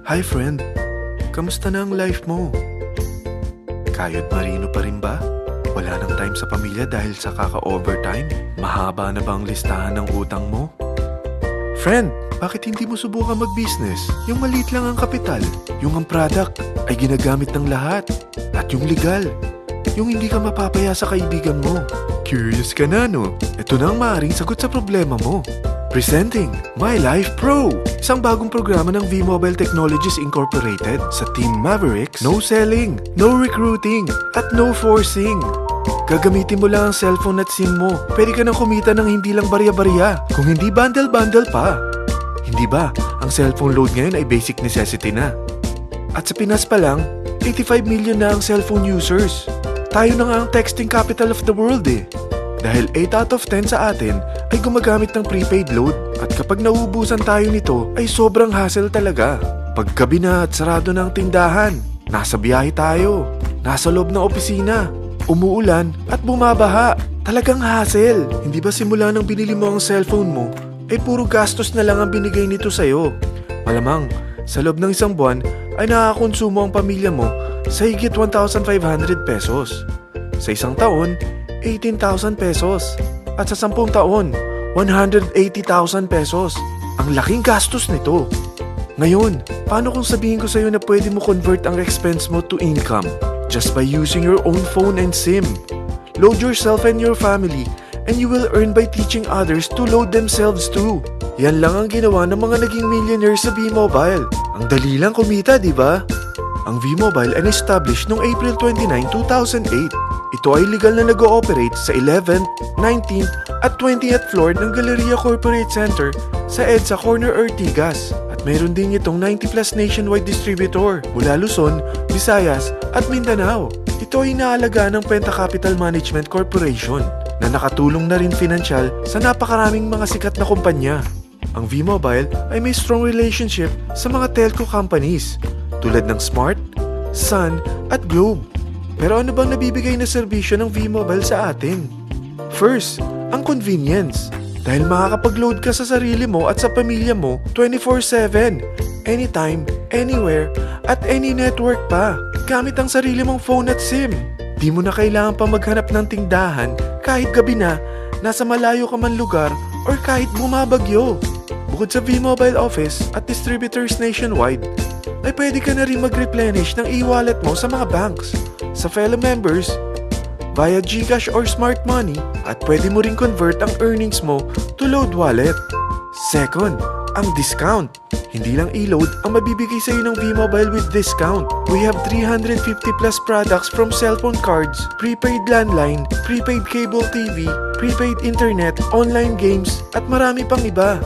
Hi friend, kamusta na ang life mo? Kayod marino pa rin ba? Wala nang time sa pamilya dahil sa kaka-overtime? Mahaba na ba ang listahan ng utang mo? Friend, bakit hindi mo subukan mag-business? Yung maliit lang ang kapital, yung ang product ay ginagamit ng lahat, at yung legal, yung hindi ka mapapaya sa kaibigan mo. Curious ka na, no? Ito na ang maaaring sagot sa problema mo. Presenting My Life Pro, isang bagong programa ng V-Mobile Technologies Incorporated sa Team Mavericks. No selling, no recruiting, at no forcing. Gagamitin mo lang ang cellphone at SIM mo. Pwede ka nang kumita ng hindi lang barya-barya, kung hindi bundle-bundle pa. Hindi ba, ang cellphone load ngayon ay basic necessity na. At sa Pinas pa lang, 85 million na ang cellphone users. Tayo na nga ang texting capital of the world eh. Dahil 8 out of 10 sa atin ay gumagamit ng prepaid load. At kapag nauubusan tayo nito ay sobrang hassle talaga. Paggabi na at sarado na ang tindahan, nasa biyahe tayo, nasa loob ng opisina, umuulan at bumabaha. Talagang hassle. Hindi ba simula nang binili mo ang cellphone mo ay puro gastos na lang ang binigay nito sa'yo? Malamang sa loob ng isang buwan ay nakakakonsumo ang pamilya mo sa higit 1,500 pesos. Sa isang taon, 18,000 pesos. At sa 10 taon, 180,000 pesos. Ang laking gastos nito. Ngayon, paano kung sabihin ko sa'yo na pwede mo convert ang expense mo to income just by using your own phone and SIM? Load yourself and your family and you will earn by teaching others to load themselves too. Yan lang ang ginawa ng mga naging millionaires sa V-Mobile. Ang dali lang kumita, di ba? Ang V-Mobile ay established noong April 29, 2008. Ito ay legal na nag-ooperate sa 11th, 19th at 20th floor ng Galleria Corporate Center sa EDSA Corner Ortigas. At mayroon din itong 90 plus nationwide distributor mula Luzon, Visayas at Mindanao. Ito ay inaalagaan ng Penta Capital Management Corporation na nakatulong na rin pinansyal sa napakaraming mga sikat na kumpanya. Ang V-Mobile ay may strong relationship sa mga telco companies tulad ng Smart, Sun at Globe. Pero ano bang nabibigay na serbisyo ng V-Mobile sa atin? First, ang convenience. Dahil makakapag-load ka sa sarili mo at sa pamilya mo 24/7, anytime, anywhere, at any network pa. Gamit ang sarili mong phone at SIM. Di mo na kailangan pa maghanap ng tindahan kahit gabi na, nasa malayo ka man lugar, or kahit bumabagyo. Bukod sa V-Mobile office at distributors nationwide, ay pwede ka na rin mag-replenish ng e-wallet mo sa mga banks, sa fellow members, via GCash or Smart Money, at pwede mo rin convert ang earnings mo to load wallet. Second, ang discount. Hindi lang e-load ang mabibigay sa iyo ng V-Mobile with discount. We have 350 plus products from cellphone cards, prepaid landline, prepaid cable TV, prepaid internet, online games, at marami pang iba.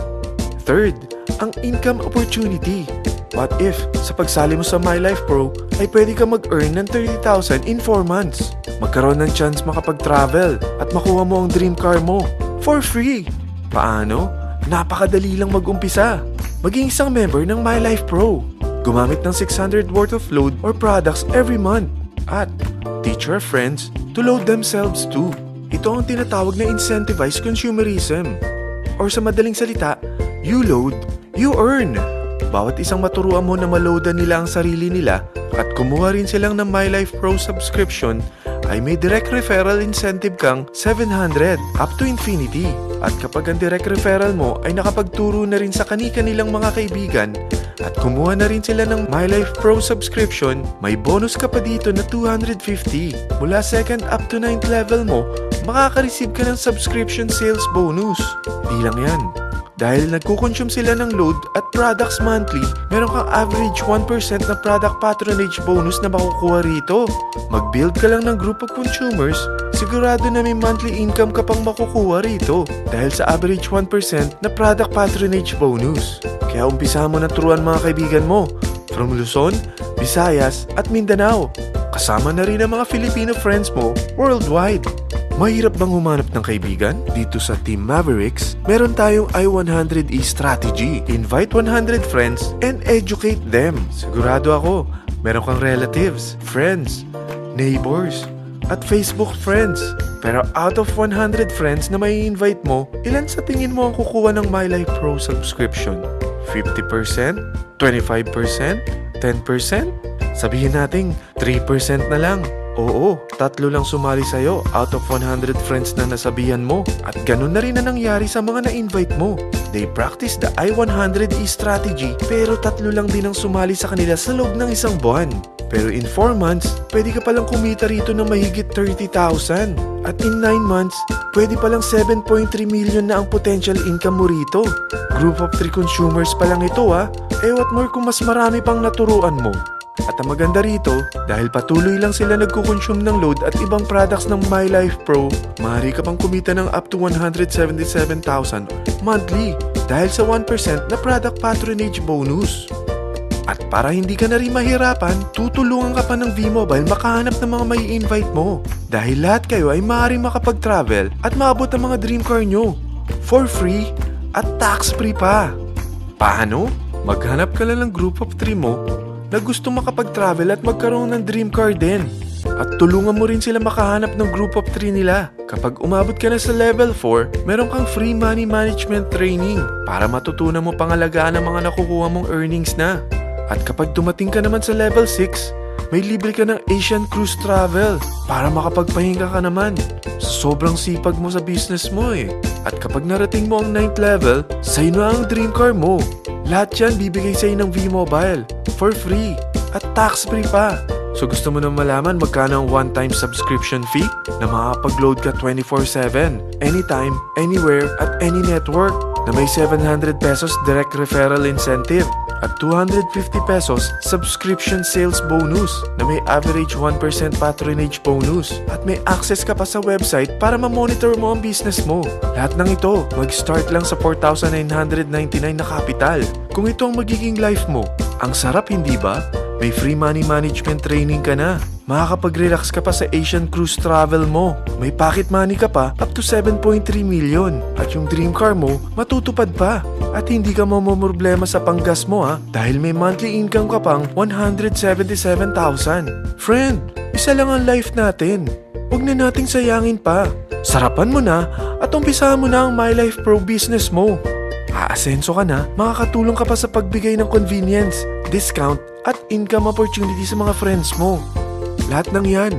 Third, ang income opportunity. What if, sa pagsali mo sa My Life Pro, ay pwede ka mag-earn ng 30,000 in 4 months? Magkaroon ng chance makapag-travel at makuha mo ang dream car mo for free. Paano? Napakadali lang mag-umpisa. Maging isang member ng My Life Pro. Gumamit ng 600 worth of load or products every month. At teach your friends to load themselves too. Ito ang tinatawag na incentivized consumerism. Or sa madaling salita, you load, you earn. Bawat isang maturuan mo na maloadan nila ang sarili nila at kumuha rin silang ng My Life Pro subscription ay may direct referral incentive kang 700 up to infinity. At kapag ang direct referral mo ay nakapagturo na rin sa kani-kanilang mga kaibigan at kumuha na rin sila ng My Life Pro subscription, may bonus ka pa dito na 250. Mula 2nd up to 9th level mo, makaka-receive ka ng subscription sales bonus. Di lang yan. Dahil nagkukonsume sila ng load at products monthly, meron kang average 1% na product patronage bonus na makukuha rito. Mag-build ka lang ng group of consumers, sigurado na may monthly income ka pang makukuha rito dahil sa average 1% na product patronage bonus. Kaya umpisa mo na turuan mga kaibigan mo from Luzon, Visayas at Mindanao. Kasama na rin ang mga Filipino friends mo worldwide. Mahirap bang humanap ng kaibigan? Dito sa Team Mavericks, meron tayong I100E strategy. Invite 100 friends and educate them. Sigurado ako, meron kang relatives, friends, neighbors, at Facebook friends. Pero out of 100 friends na may invite mo, ilan sa tingin mo ang kukuha ng My Life Pro subscription? 50%? 25%? 10%? Sabihin nating 3% na lang. Oo, 3 lang sumali sa'yo out of 100 friends na nasabihan mo. At ganun na rin na nangyari sa mga na-invite mo. They practice the I-100E strategy pero 3 lang din ang sumali sa kanila sa loob ng isang buwan. Pero in 4 months, pwede ka palang kumita rito ng mahigit 30,000. At in 9 months, pwede palang 7.3 million na ang potential income mo rito. Group of 3 consumers pa lang ito what more kung mas marami pang naturuan mo. At ang maganda rito, dahil patuloy lang sila nagkukonsume ng load at ibang products ng My Life Pro, maaari ka pang kumita ng up to 177,000 monthly dahil sa 1% na product patronage bonus. At para hindi ka na rin mahirapan, tutulungan ka pa ng V-Mobile makahanap ng mga may invite mo. Dahil lahat kayo ay maaaring makapag-travel at maabot ang mga dream car nyo for free at tax-free pa. Paano? Maghanap ka lang ng group of 3 mo na gusto makapag-travel at magkaroon ng dream car din. At tulungan mo rin sila makahanap ng group of 3 nila. Kapag umabot ka na sa level 4, meron kang free money management training para matutunan mo pangalagaan ang mga nakukuha mong earnings na. At kapag dumating ka naman sa level 6, may libre ka ng Asian Cruise Travel para makapagpahinga ka naman. Sobrang sipag mo sa business mo At kapag narating mo ang 9th level, sa'yo na ang dream car mo. Lahat yan bibigay sa'yo ng V-Mobile for free at tax-free pa. So gusto mo na malaman magkano ang one-time subscription fee na makakapag-load ka 24/7, anytime, anywhere, at any network na may 700 pesos direct referral incentive at 250 pesos subscription sales bonus na may average 1% patronage bonus at may access ka pa sa website para ma-monitor mo ang business mo. Lahat ng ito, mag-start lang sa 4,999 na capital. Kung ito ang magiging life mo, ang sarap hindi ba? May free money management training ka na. Makakapag-relax ka pa sa Asian Cruise Travel mo. May pocket money ka pa up to 7.3 million. At yung dream car mo, matutupad pa. At hindi ka mamomroblema sa panggas mo dahil may monthly income ka pang 177,000. Friend, isa lang ang life natin. Huwag na nating sayangin pa. Sarapan mo na at umpisahan mo na ang My Life Pro business mo. Aasenso ka na, makakatulong ka pa sa pagbigay ng convenience, discount, at income opportunity sa mga friends mo. Lahat ng yan,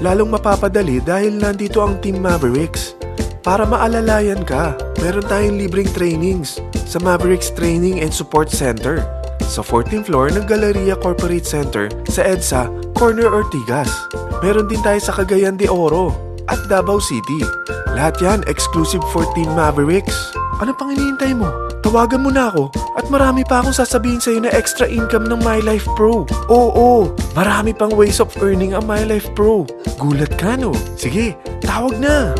lalong mapapadali dahil nandito ang Team Mavericks. Para maalalayan ka, meron tayong libreng trainings sa Mavericks Training and Support Center sa 14th floor ng Galleria Corporate Center sa EDSA, Corner Ortigas. Meron din tayo sa Cagayan de Oro at Davao City. Lahat yan exclusive for Team Mavericks. Ano pang hinihintay mo? Tawagan mo na ako at marami pa akong sasabihin sa'yo na extra income ng My Life Pro. Oo, marami pang ways of earning ang My Life Pro. Gulat ka no? Sige, tawag na!